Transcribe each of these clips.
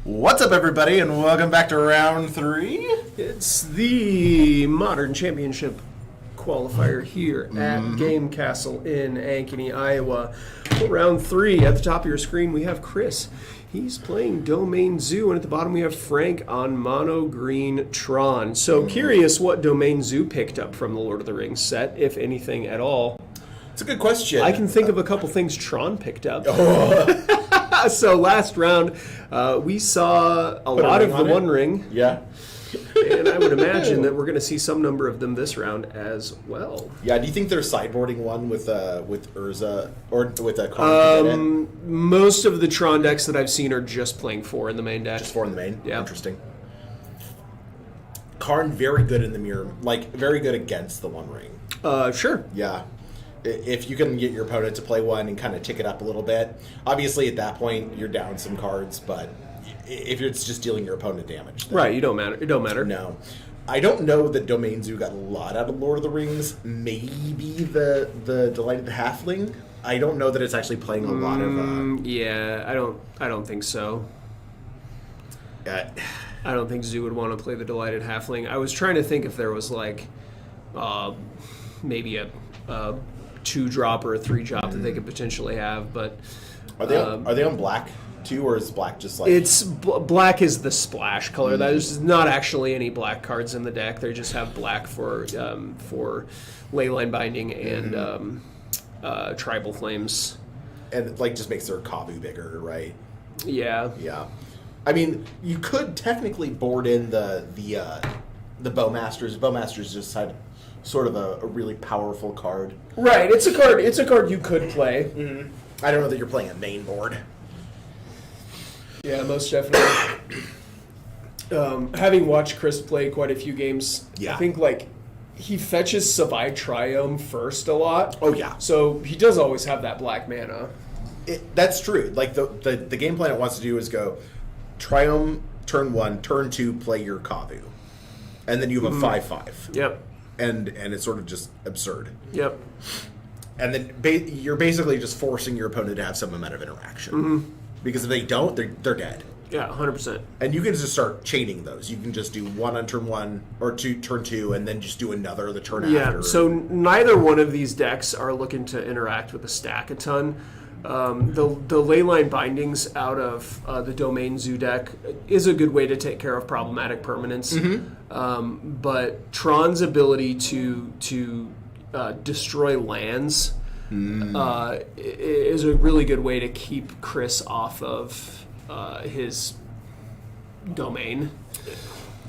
What's up, everybody, and welcome back to round 3. It's the Modern Championship Qualifier here at Game Kastle in Ankeny, Iowa. Round 3, at the top of your screen, we have Chris. He's playing Domain Zoo, and at the bottom we have Frank on Mono Green Tron. So curious what Domain Zoo picked up from the Lord of the Rings set, if anything at all. It's a good question. I can think of a couple things Tron picked up. So last round, we saw a lot of the One Ring. Yeah. And I would imagine that we're going to see some number of them this round as well. Yeah, do you think they're sideboarding one with Urza or with a Karn? Most of the Tron decks that I've seen are just playing 4 in the main deck. Just 4 in the main? Yeah. Interesting. Karn, very good in the mirror, like very good against the One Ring. Sure. Yeah. If you can get your opponent to play one and kind of tick it up a little bit, obviously at that point you're down some cards, but if it's just dealing your opponent damage, then right, it don't matter. No, I don't know that Domain Zoo got a lot out of Lord of the Rings. Maybe the Delighted Halfling. I don't know that it's actually playing a lot of. Yeah, I don't think so. I don't think Zoo would want to play the Delighted Halfling. I was trying to think if there was like maybe a 2-drop or a 3-drop that they could potentially have, but are they on black too, or is black just like it's black is the splash color? There's not actually any black cards in the deck. They just have black for Leyline Binding and Tribal Flames, and like just makes their Kavu bigger, right? Yeah. I mean, you could technically board in the Bowmasters. Bowmasters just had sort of a really powerful card. Right, it's a card you could play. Mm-hmm. I don't know that you're playing a main board. Yeah, most definitely. Having watched Chris play quite a few games, yeah. I think like he fetches Savai Triome first a lot. Oh yeah. So he does always have that black mana. That's true. Like the game plan it wants to do is go Triome turn 1, turn 2, play your Kavu. And then you have a 5/5. Yep. And it's sort of just absurd. Yep. And then you're basically just forcing your opponent to have some amount of interaction. Because if they don't, they're dead. Yeah, 100%. And you can just start chaining those. You can just do one on turn 1 or turn 2, and then just do another the turn after. Yeah. So neither one of these decks are looking to interact with the stack a ton. The Leyline Bindings out of the Domain Zoo deck is a good way to take care of problematic permanents. But Tron's ability to destroy lands is a really good way to keep Chris off of his domain.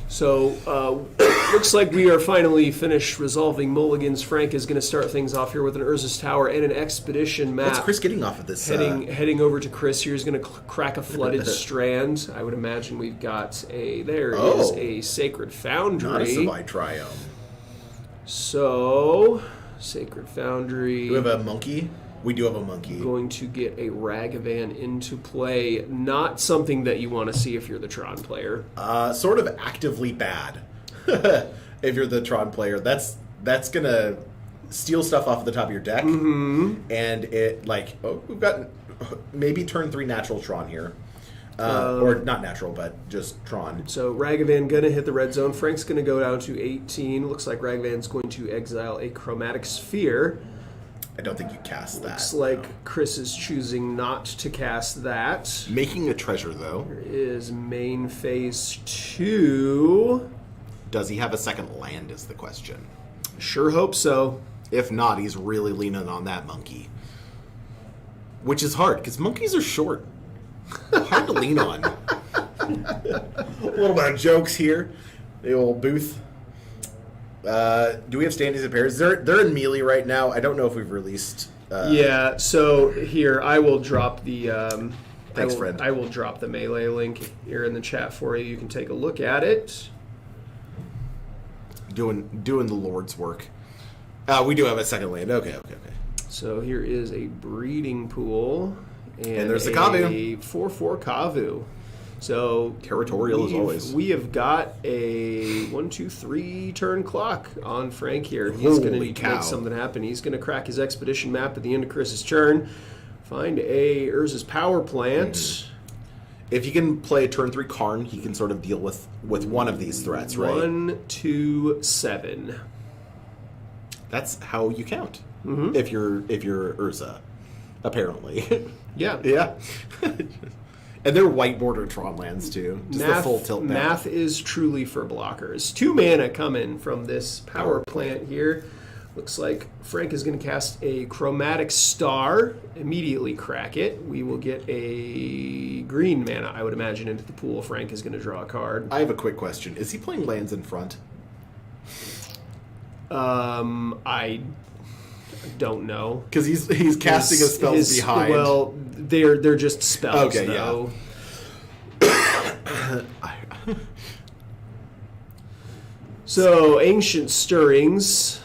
So looks like we are finally finished resolving mulligans. Frank is going to start things off here with an Urza's Tower and an Expedition map. What's Chris getting off of this? Heading over to Chris here is going to crack a Flooded Strand. I would imagine we've got is a Sacred Foundry. Not a Savai Triome. So, Sacred Foundry. Do we have a monkey? We do have a monkey. Going to get a Ragavan into play. Not something that you want to see if you're the Tron player. Sort of actively bad. If you're the Tron player, that's gonna steal stuff off the top of your deck. And it we've got maybe turn 3 natural Tron here. Or not natural, but just Tron. So Ragavan going to hit the red zone. Frank's going to go down to 18. Looks like Ragavan's going to exile a Chromatic Sphere. I don't think you cast that. Looks like Chris is choosing not to cast that. Making a treasure, though. Here is main phase 2. Does he have a second land is the question. Sure hope so. If not, he's really leaning on that monkey. Which is hard, because monkeys are short. Hard to lean on. A little bit of jokes here. The old booth. Do we have standings and pairs? They're in melee right now. I don't know if we've released. Yeah. So here I will drop the. Thanks, friend. I will drop the melee link here in the chat for you. You can take a look at it. Doing the Lord's work. We do have a second land. Okay. So here is a breeding pool. And there's the Kavu. A 4/4 Kavu. So territorial as always. We have got a 1, 2, 3 turn clock on Frank here. He's going to need to make something happen. He's going to crack his expedition map at the end of Chris's turn. Find a Urza's Power Plant. If he can play a turn 3 Karn, he can sort of deal with one of these threats, right? 1, 2, 7. That's how you count. Mm-hmm. If you're Urza, apparently. Yeah. Yeah. And they're white border Tron lands too. Just the full tilt down. Math is truly for blockers. 2 mana coming from this power plant here. Looks like Frank is going to cast a Chromatic Star, immediately crack it. We will get a green mana, I would imagine, into the pool. Frank is going to draw a card. I have a quick question. Is he playing lands in front? I don't know. Because he's casting his spells behind. Well, they're just spells, okay, though. Yeah. So, Ancient Stirrings.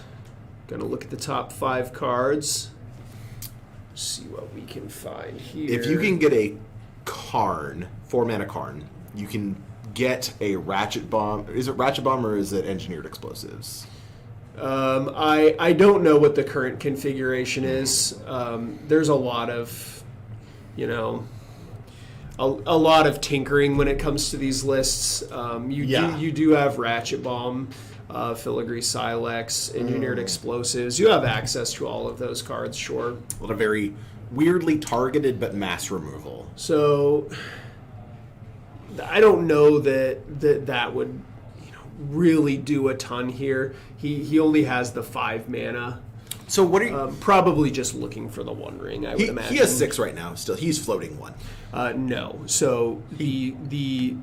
Gonna look at the top 5 cards. See what we can find here. If you can get a Karn, 4 mana Karn, you can get a Ratchet Bomb. Is it Ratchet Bomb or is it Engineered Explosives? I don't know what the current configuration is. There's a lot of, a lot of tinkering when it comes to these lists. You do have Ratchet Bomb, Filigree Silex, Engineered Explosives. You have access to all of those cards, sure. A lot of very weirdly targeted but mass removal. So I don't know that would really do a ton here. He only has the 5 mana. So what are you... probably just looking for the 1 ring, I would imagine. He has 6 right now still. He's floating 1. No. So the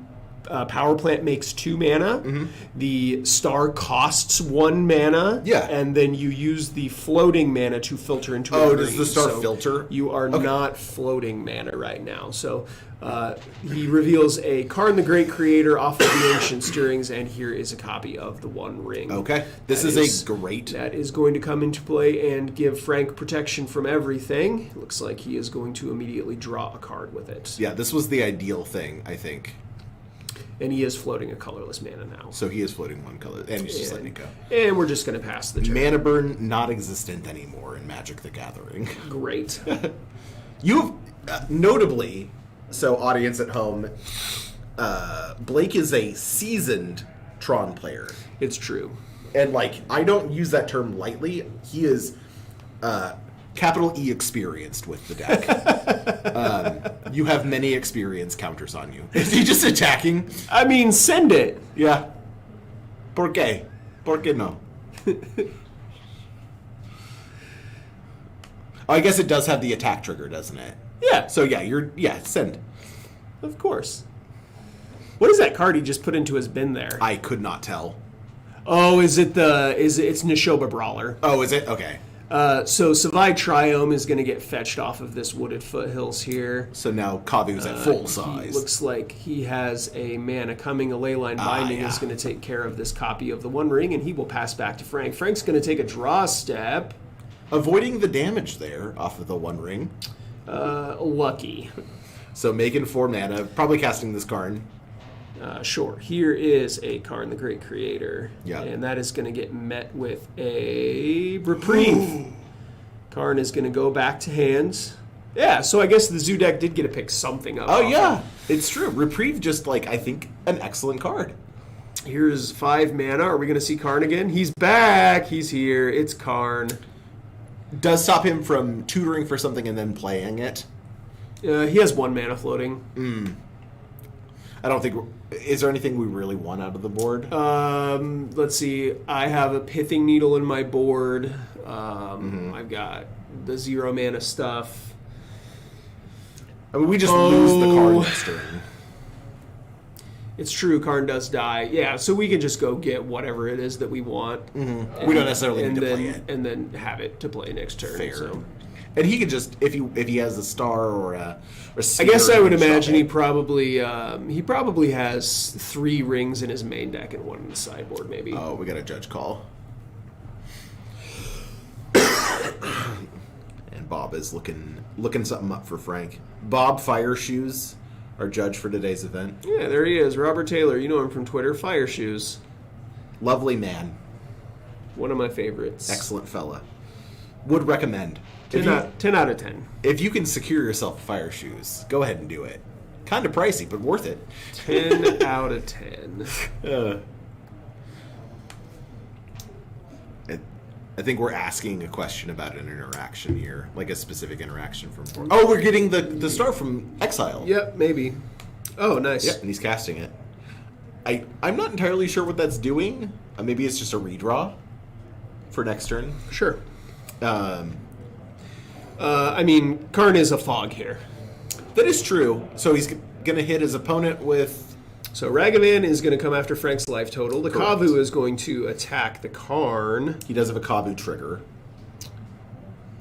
power plant makes 2 mana. Mm-hmm. The star costs 1 mana. Yeah. And then you use the floating mana to filter into a green. Oh, does the star filter? You are not floating mana right now. So he reveals a Karn the Great Creator off of the Ancient Stirrings, and here is a copy of the 1 ring. Okay. This is a great... That is going to come into play and give Frank protection from everything. It looks like he is going to immediately draw a card with it. Yeah, this was the ideal thing, I think. And he is floating a colorless mana now. So he is floating 1 color, and he's just letting it go. And we're just going to pass the turn. Mana burn not existent anymore in Magic the Gathering. Great. You have, notably, so audience at home, Blake is a seasoned Tron player. It's true. And, I don't use that term lightly. He is capital E experienced with the deck. You have many experience counters on you. Is he just attacking? I mean, send it. Yeah. ¿Por qué? ¿Por qué no? I guess it does have the attack trigger, doesn't it? Yeah. So send. Of course. What is that card he just put into his bin there? I could not tell. Oh, it's Nishoba Brawler. Oh, is it? Okay. So Savai Triome is going to get fetched off of this wooded foothills here. So now Kavu's at full size. Looks like he has a mana coming. A Leyline Binding is going to take care of this copy of the 1 ring, and he will pass back to Frank. Frank's going to take a draw step. Avoiding the damage there off of the 1 ring. Lucky. So making 4 mana, probably casting this Karn. Sure. Here is a Karn the Great Creator. Yeah. And that is going to get met with a Reprieve. Karn is going to go back to hands. Yeah, so I guess the Zoo deck did get to pick something up. Oh, yeah. It's true. Reprieve just, I think, an excellent card. Here's 5 mana. Are we going to see Karn again? He's back. He's here. It's Karn. Does stop him from tutoring for something and then playing it. He has 1 mana floating. I don't think... Is there anything we really want out of the board? Let's see. I have a Pithing Needle in my board. I've got the 0 mana stuff. I mean, we just lose the Karn next turn. It's true, Karn does die. Yeah, so we can just go get whatever it is that we want. Mm-hmm. We don't necessarily need to play it. And then have it to play next turn. Fair. So. And he could just, if he has a star or a I guess I would imagine he probably has 3 rings in his main deck and 1 in the sideboard, maybe. Oh, we got a judge call. And Bob is looking something up for Frank. Bob Fire Shoes, our judge for today's event. Yeah, there he is. Robert Taylor. You know him from Twitter. Fire Shoes. Lovely man. One of my favorites. Excellent fella. Would recommend. 10 out of 10. If you can secure yourself Fire Shoes, go ahead and do it. Kind of pricey, but worth it. 10 out of 10. I think we're asking a question about an interaction here, like a specific interaction from. Oh, we're getting the star from Exile. Yep, maybe. Oh, nice. Yep, and he's casting it. I'm not entirely sure what that's doing. Maybe it's just a redraw for next turn. Sure. I mean, Karn is a fog here. That is true. So he's going to hit his opponent with... So Ragavan is going to come after Frank's life total. The Correct. Kavu is going to attack the Karn. He does have a Kavu trigger.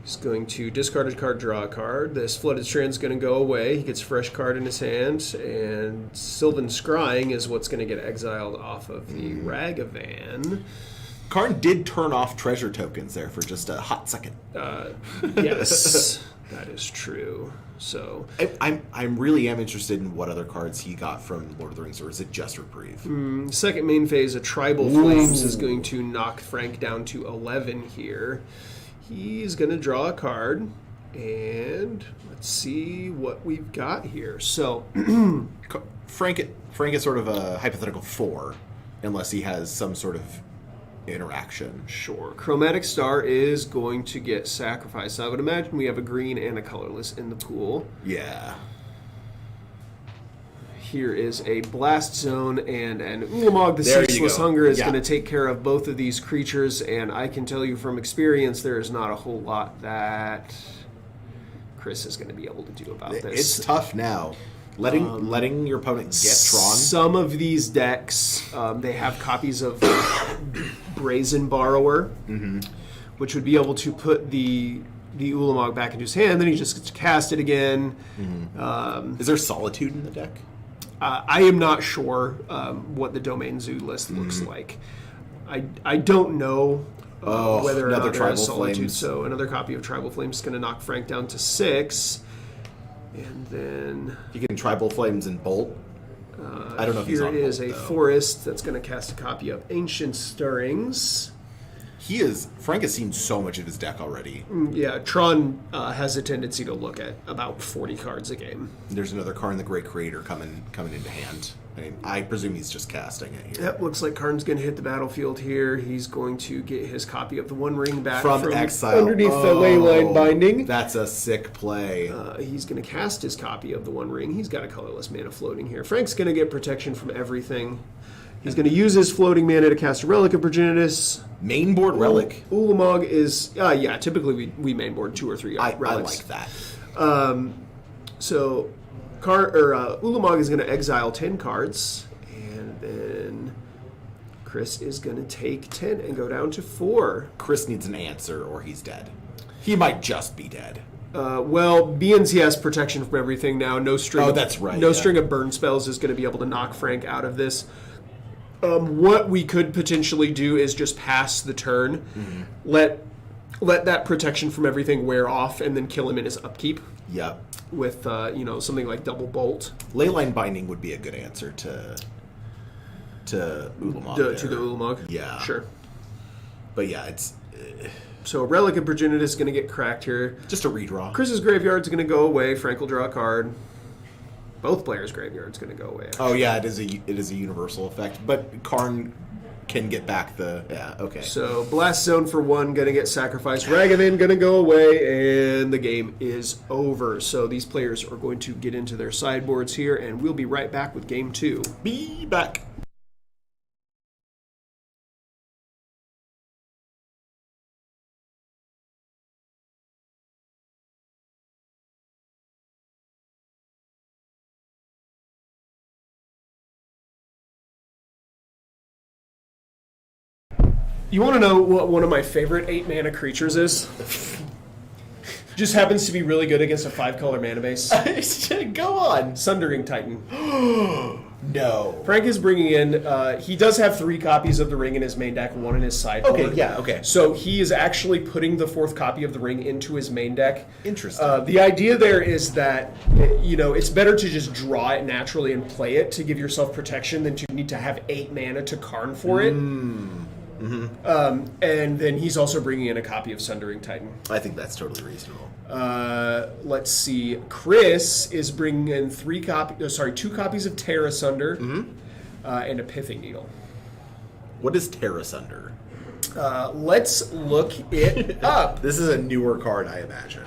He's going to discard a card, draw a card. This Flooded Strand is going to go away. He gets a fresh card in his hand. And Sylvan Scrying is what's going to get exiled off of the Ragavan. Karn did turn off treasure tokens there for just a hot second. Yes, that is true. So I'm really interested in what other cards he got from Lord of the Rings, or is it just Reprieve? Second main phase, a Tribal Flames is going to knock Frank down to 11 here. He's going to draw a card, and let's see what we've got here. So Frank is sort of a hypothetical 4, unless he has some sort of interaction. Sure. Chromatic Star is going to get sacrificed. I would imagine we have a green and a colorless in the pool. Yeah. Here is a Blast Zone and an Ulamog. The There you Ceaseless go. Hunger is Yeah. going to take care of both of these creatures, and I can tell you from experience there is not a whole lot that Chris is going to be able to do about this. It's tough now. Letting your opponent get Tron. Some of these decks, they have copies of Brazen Borrower, which would be able to put the Ulamog back into his hand. Then he just gets to cast it again. Is there Solitude in the deck? I am not sure what the Domain Zoo list looks like. I don't know whether or another not there Tribal is Solitude. Flames. So another copy of Tribal Flames is going to knock Frank down to 6. And then You can Tribal Flames and Bolt. I don't know if he's here on is Bolt, a though. Forest that's going to cast a copy of Ancient Stirrings. Frank has seen so much of his deck already. Yeah, Tron has a tendency to look at about 40 cards a game. There's another card in the Great Creator coming into hand. I mean, I presume he's just casting it here. Yep, looks like Karn's going to hit the battlefield here. He's going to get his copy of the One Ring back From Exile. underneath the Leyline Binding. That's a sick play. He's going to cast his copy of the One Ring. He's got a colorless mana floating here. Frank's going to get protection from everything. He's going to use his floating mana to cast a Relic of Progenitus. Mainboard Relic. Ulamog is, typically we mainboard 2 or 3 I relics. like that. So, Ulamog is going to exile 10 cards, and then Chris is going to take 10 and go down to 4. Chris needs an answer or he's dead. He might just be dead. BNC has protection from everything now. No string. Oh, that's right, No yeah. string of burn spells is going to be able to knock Frank out of this. What we could potentially do is just pass the turn, let that protection from everything wear off, and then kill him in his upkeep Yep. with something like Double Bolt Leyline Binding would be a good answer to Ulamog. to the Ulamog. Yeah. Sure. But yeah, it's So Relic of Progenitus is going to get cracked here. just a redraw. Chris's graveyard's going to go away. Frank will draw a card. Both players' graveyard's going to go away. Oh yeah, it is a universal effect. But Karn can get back okay. So Blast Zone for 1 going to get sacrificed. Ragavan going to go away, and the game is over. So these players are going to get into their sideboards here, and we'll be right back with Game 2. Be back. You want to know what one of my favorite 8-mana creatures is? Just happens to be really good against a 5-color mana base. Go on. Sundering Titan. No. Frank is bringing in, he does have 3 copies of the ring in his main deck, 1 in his sideboard. Okay, yeah, okay. So he is actually putting the 4th copy of the ring into his main deck. Interesting. The idea there is that, it's better to just draw it naturally and play it to give yourself protection than to need to have 8 mana to Karn for it. And then he's also bringing in a copy of Sundering Titan. I think that's totally reasonable. Let's see. Chris is bringing in 2 copies of Terra Sunder and a Pithing Needle. What is Terra Sunder? Let's look it up. This is a newer card, I imagine.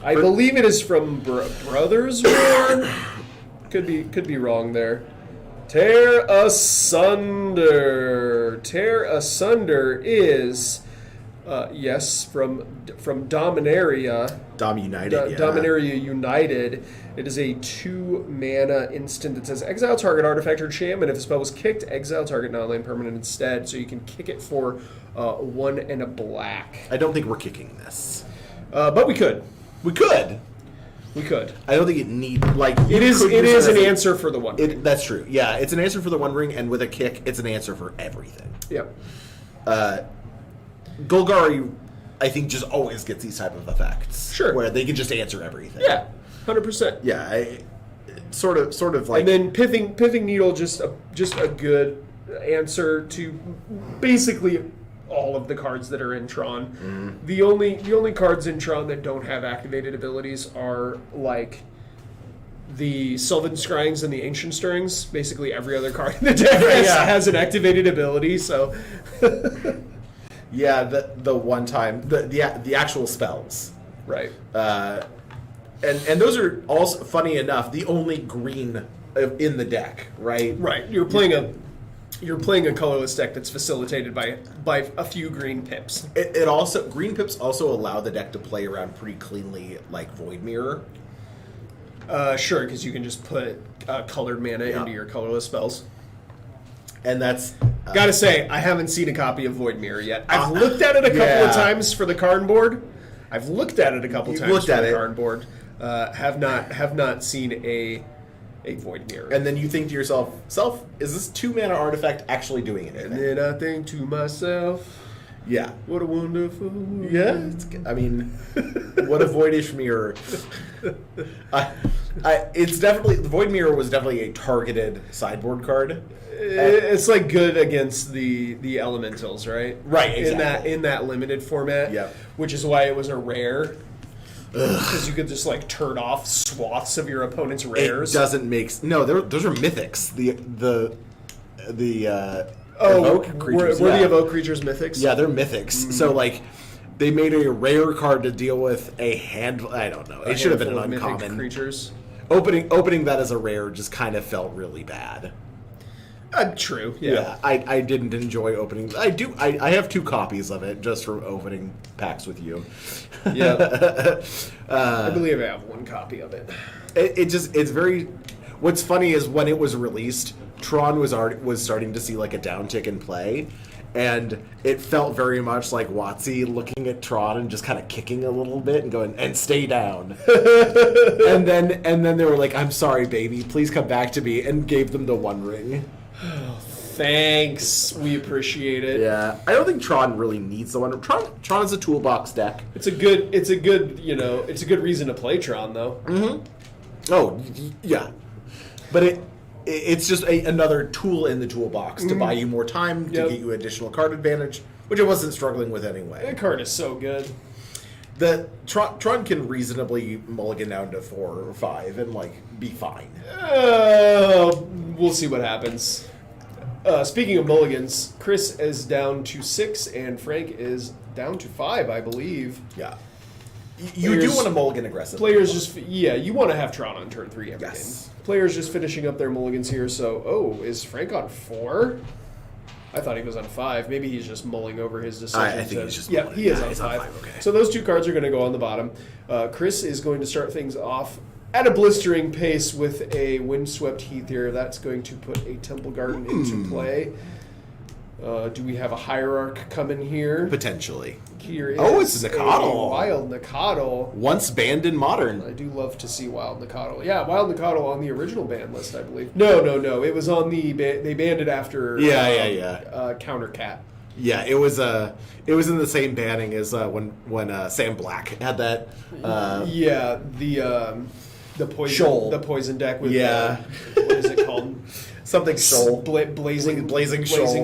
I believe it is from Brothers War. Could be wrong there. Tear Asunder. Tear Asunder is yes from Dominaria. Dom United. Dominaria United. It is a 2 mana instant that says exile target artifact or enchantment. If the spell was kicked, exile target non-land permanent instead. So you can kick it for 1 and a black. I don't think we're kicking this. But we could. We could. We could. I don't think it need It is an answer for the one. That's true. Yeah, it's an answer for the One Ring, and with a kick, it's an answer for everything. Yep. Golgari, I think, just always gets these type of effects. Sure. Where they can just answer everything. Yeah, 100%. Yeah, sort of like. And then pithing needle, just a good answer to basically all of the cards that are in Tron. The only cards in Tron that don't have activated abilities are like the Sylvan Scryings and the Ancient Stirrings. Basically, every other card in the deck has an activated ability. So. Yeah, the one time the actual spells. Right. And those are also, funny enough, the only green in the deck, right? Right. You're playing a colorless deck that's facilitated by a few green pips. It also, green pips also allow the deck to play around pretty cleanly, like Void Mirror. Sure, because you can just put colored mana into your colorless spells. And that's... Gotta say, I haven't seen a copy of Void Mirror yet. I've looked at it a couple of times for the card board. Have not seen a Void Mirror. And then you think to yourself, is this 2 mana artifact actually doing anything? And then I think to myself, yeah, what a wonderful world. Yeah, what a voidish mirror. It's definitely, the Void Mirror was definitely a targeted sideboard card. It's like good against the elementals, right? Right, exactly. In that limited format. Yeah. Which is why it was a rare. Because you could just like turn off swaths of your opponent's rares. It doesn't make those are mythics. The evoke creatures. Were the evoke creatures mythics? Yeah, they're mythics. So like they made a rare card to deal with a handful. I don't know. It should have been an uncommon creatures. Opening that as a rare just kind of felt really bad. True. Yeah. I didn't enjoy opening. I do. I have 2 copies of it just from opening packs with you. Yeah. I believe I have 1 copy of it. It's very. What's funny is when it was released, Tron was starting to see like a downtick in play, and it felt very much like WotC looking at Tron and just kind of kicking a little bit and going, and stay down. and then they were like, I'm sorry, baby, please come back to me, and gave them the One Ring. Thanks, we appreciate it. Yeah, I don't think Tron really needs the One. Tron is a toolbox deck. It's a good reason to play Tron though. Mm-hmm. Oh yeah, but it's just another tool in the toolbox to buy you more time, to get you additional card advantage, which I wasn't struggling with anyway. That card is so good. The Tron can reasonably mulligan down to 4 or 5 and like be fine. We'll see what happens. Speaking of mulligans, Chris is down to 6 and Frank is down to 5, I believe. Yeah. You do want to mulligan aggressively. Players you want to have Tron on turn 3 every game. Players just finishing up their mulligans here. So, is Frank on 4? I thought he was on 5. Maybe he's just mulling over his decision. I think he's just mulling. He is on 5. Okay. So those 2 cards are going to go on the bottom. Chris is going to start things off at a blistering pace with a Windswept Heath here. That's going to put a Temple Garden into play. Do we have a Hierarch coming here? Potentially. Here is it's Nakatl. Wild Nakatl. Once banned in Modern. I do love to see Wild Nakatl. Yeah, Wild Nakatl on the original ban list, I believe. No. It was on the they banned it after Counter Cat. Yeah, it was in the same banning as when Sam Black had that. The poison Shoal. The poison deck with what is it called? something shoal. Blazing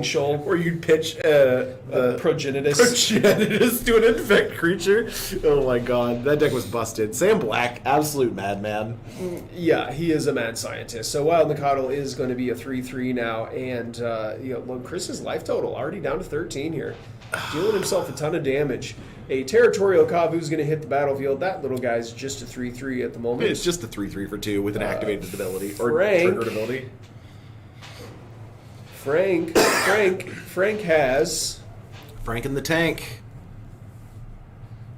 shoal. Where you'd pitch the Progenitus to an infect creature. Oh my god, that deck was busted. Sam Black, absolute madman. Yeah, he is a mad scientist. So Wild Mikado is going to be a 3/3 now, and look, Chris's life total already down to 13 here, dealing himself a ton of damage. A Territorial Kavu's going to hit the battlefield. That little guy's just a 3/3 at the moment. It's just a 3/3 for 2 with an activated ability or Frank, triggered ability. Frank has. Frank in the tank.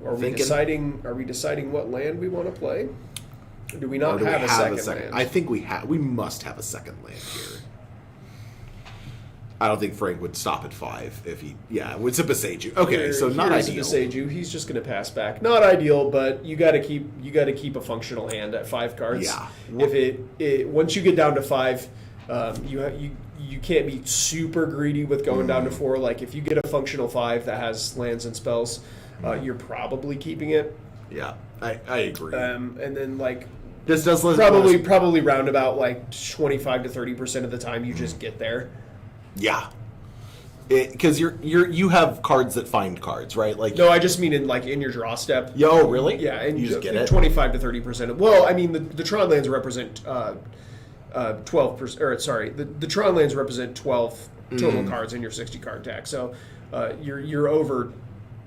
Are we deciding what land we want to play? Or do we not have a second land? I think we must have a second land here. I don't think Frank would stop at 5 if he. Yeah, would Zipaseju. Okay, so not ideal. Zipaseju, he's just going to pass back. Not ideal, but you got to keep a functional hand at 5 cards. Yeah. If it once you get down to 5, you can't be super greedy with going down to 4. Like if you get a functional 5 that has lands and spells, you're probably keeping it. Yeah, I agree. And then like. This does probably round about like 25 to 30% of the time you just get there. Yeah, because you have cards that find cards, right? Like no, I just mean in your draw step. Yo, really? Yeah, and you just get it. 25 to 30%. Well, I mean the Tron lands represent 12%. Or sorry, the Tron lands represent 12 total cards in your 60 card deck. So you're over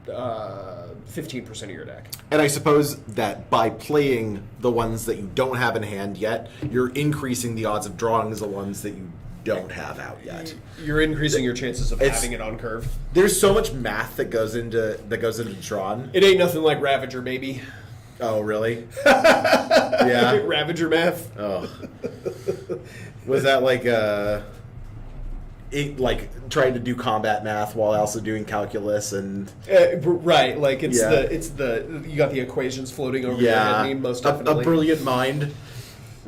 15% of your deck. And I suppose that by playing the ones that you don't have in hand yet, you're increasing the odds of drawing the ones that you don't have out yet. You're increasing your chances of having it on curve. There's so much math that goes into Tron. It ain't nothing like Ravager, baby. Oh, really? Yeah. Ravager math. Oh. Was that like trying to do combat math while also doing calculus and right, like it's the you got the equations floating over your head. I mean, most definitely a brilliant mind.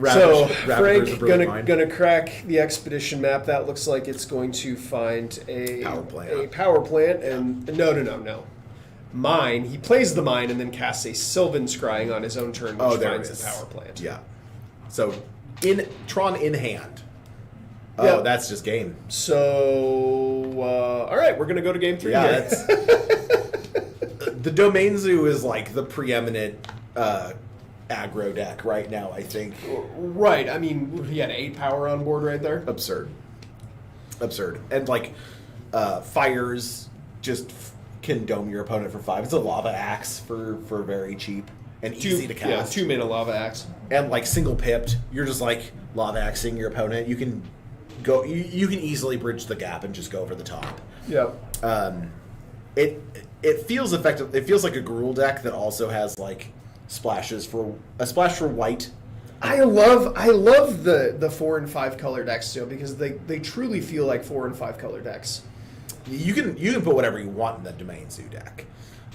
Frank gonna crack the expedition map. That looks like it's going to find a power plant, and no. Mine. He plays the mine and then casts a Sylvan Scrying on his own turn, which finds the power plant. Yeah. So in Tron in hand. Oh, that's just game. So all right, we're gonna go to game 3. Yeah, the Domain Zoo is like the preeminent aggro deck right now, I think. Right. I mean, he had 8 power on board right there. Absurd. And fires just can dome your opponent for 5. It's a lava axe for very cheap and easy to cast. Yeah, 2 mana lava axe. And single pipped, you're just lava axing your opponent. You can go. You can easily bridge the gap and just go over the top. Yeah. It feels effective. It feels like a Gruul deck that also has splash for white. I love the 4 and 5 color decks too, because they truly feel like 4 and 5 color decks. You can put whatever you want in the Domain Zoo deck.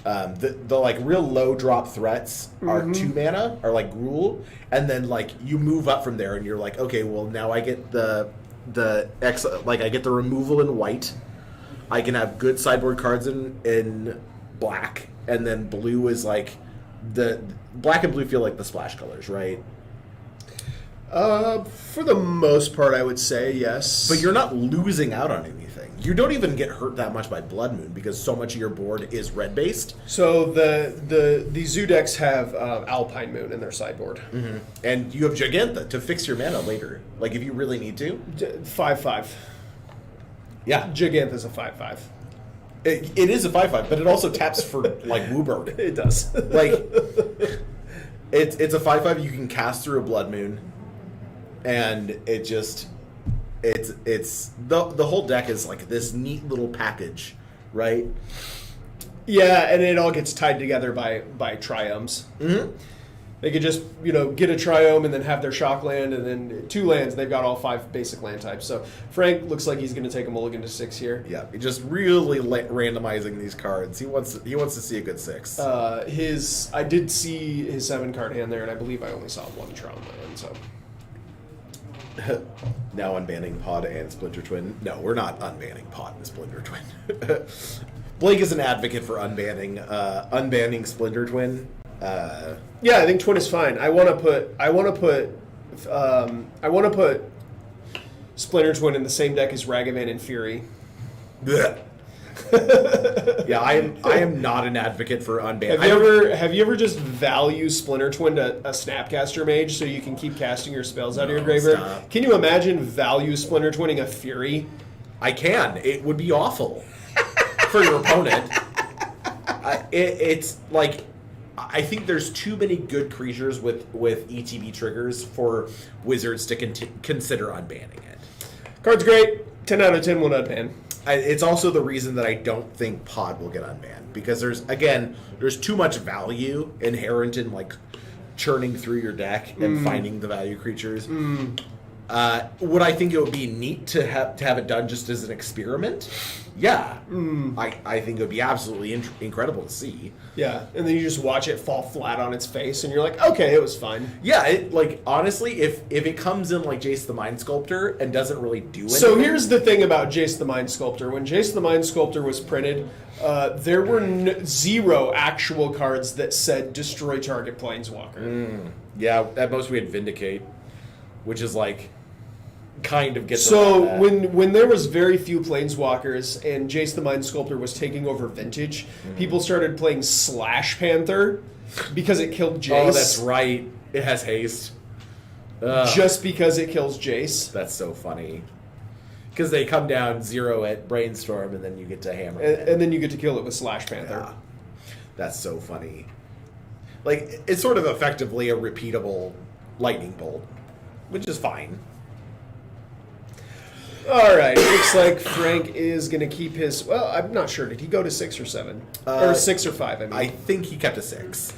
The real low drop threats are 2 mana, are Gruul, and then you move up from there and you're okay, well now I get the I get the removal in white. I can have good sideboard cards in black, and then blue is the black and blue feel like the splash colors, right? For the most part, I would say yes. But you're not losing out on anything. You don't even get hurt that much by Blood Moon because so much of your board is red based. So the zoo decks have Alpine Moon in their sideboard, and you have Gigantha to fix your mana later, if you really need to. 5/5. Yeah, Gigantha's a 5/5. It is a 5/5, but it also taps for Wooburg. It does. It's a 5/5 you can cast through a Blood Moon, and it just it's the whole deck is this neat little package, right? Yeah, and it all gets tied together by triomes. They could just get a triome and then have their shock land, and then 2 lands. They've got all 5 basic land types. So Frank looks like he's going to take a mulligan to 6 here. Yeah, just really randomizing these cards. He wants to see a good 6. I did see his 7 card hand there, and I believe I only saw 1 Tron land. So now unbanning Pod and Splinter Twin. No, we're not unbanning Pod and Splinter Twin. Blake is an advocate for unbanning Splinter Twin. Yeah, I think Twin is fine. I want to put Splinter Twin in the same deck as Ragavan and Fury. Blech. Yeah, I am not an advocate for unban. Have you ever just value Splinter Twin to a Snapcaster Mage so you can keep casting your spells out of your graveyard? Stop. Can you imagine value Splinter Twinning a Fury? I can. It would be awful for your opponent. It's like, I think there's too many good creatures with ETB triggers for Wizards to consider unbanning it. Card's great. 10 out of 10 will not ban. It's also the reason that I don't think Pod will get unbanned, because there's too much value inherent in like churning through your deck and finding the value creatures. Would I think it would be neat to have it done just as an experiment? Yeah, I think it would be absolutely incredible to see. Yeah, and then you just watch it fall flat on its face, and you're like, okay, it was fun. Yeah, like honestly, if it comes in like Jace the Mind Sculptor and doesn't really do anything. So here's the thing about Jace the Mind Sculptor. When Jace the Mind Sculptor was printed, there were 0 actual cards that said destroy target planeswalker. Yeah, at most we had Vindicate, which is like kind of gets so around that. when there was very few planeswalkers and Jace the Mind Sculptor was taking over Vintage, people started playing Slash Panther because it killed Jace. Oh, that's right. It has haste. Just because it kills Jace. That's so funny. Because they come down 0 at Brainstorm, and then you get to hammer it. And then you get to kill it with Slash Panther. Yeah. That's so funny. Like, it's sort of effectively a repeatable lightning bolt, which is fine. All right, looks like Frank is going to keep his... Well, I'm not sure. Did he go to 6 or 7? Or 6 or 5, I mean. I think he kept a 6.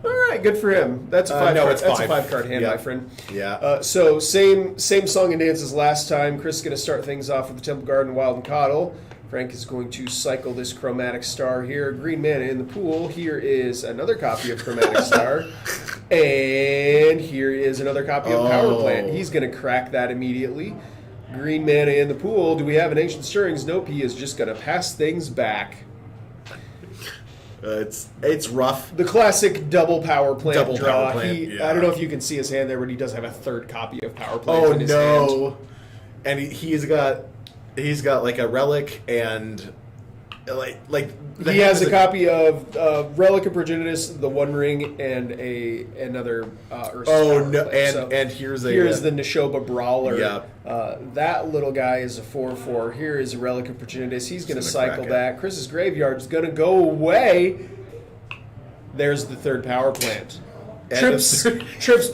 All right, good for him. That's a 5 no, card. it's That's 5. a 5-card hand, Yeah. my friend. Yeah. So same song and dance as last time. Chris is going to start things off with the Temple Garden Wild and Coddle. Frank is going to cycle this Chromatic Star here. Green mana in the pool. Here is another copy of Chromatic Star. And here is another copy of Power Plant. He's going to crack that immediately. Green mana in the pool. Do we have an Ancient Stirrings? Nope. He is just going to pass things back. It's rough. The classic double Power Plant Double draw. Power Plant, yeah. I don't know if you can see his hand there, but he does have a 3rd copy of Power Plant in his hand. And he's got like a relic and like He has a copy of Relic of Progenitus, the One Ring, and another Earth. And here's the Neshoba Brawler. Yeah. That little guy is a 4/4. Here is a Relic of Progenitus. He's going to cycle back. Chris's Graveyard is going to go away. There's the 3rd Power Plant. Trips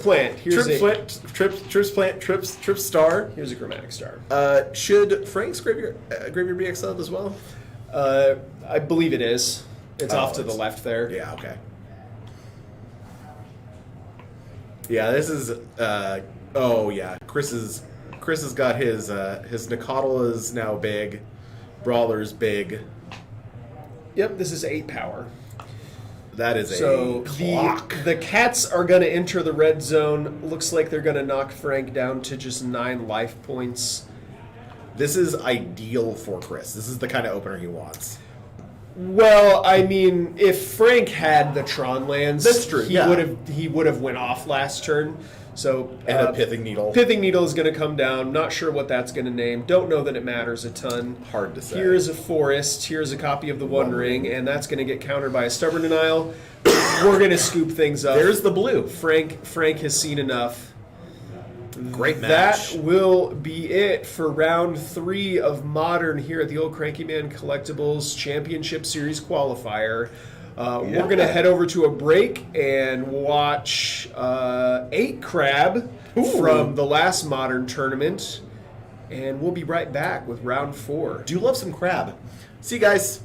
Plant. Trips Star. Here's a Chromatic Star. Should Frank's Graveyard be exiled as well? I believe it is. It's off to the left there. Yeah, okay. Yeah, this is Chris has got his Nicodle is now big. Brawler's big. Yep, this is 8 power. That is so a clock. The cats are going to enter the red zone. Looks like they're going to knock Frank down to just 9 life points. This is ideal for Chris. This is the kind of opener he wants. Well, I mean, if Frank had the Tron lands, that's true. He would have went off last turn. So and a Pithing Needle. Pithing Needle is going to come down. Not sure what that's going to name. Don't know that it matters a ton. Hard to say. Here is a Forest. Here's a copy of the One Ring, and that's going to get countered by a Stubborn Denial. We're going to scoop things up. There's the blue. Frank has seen enough. Great match. That will be it for round 3 of Modern here at the Old Cranky Man Collectibles Championship Series Qualifier. We're going to head over to a break and watch 8 Crab from the last Modern tournament. And we'll be right back with round 4. Do love some crab. See you guys.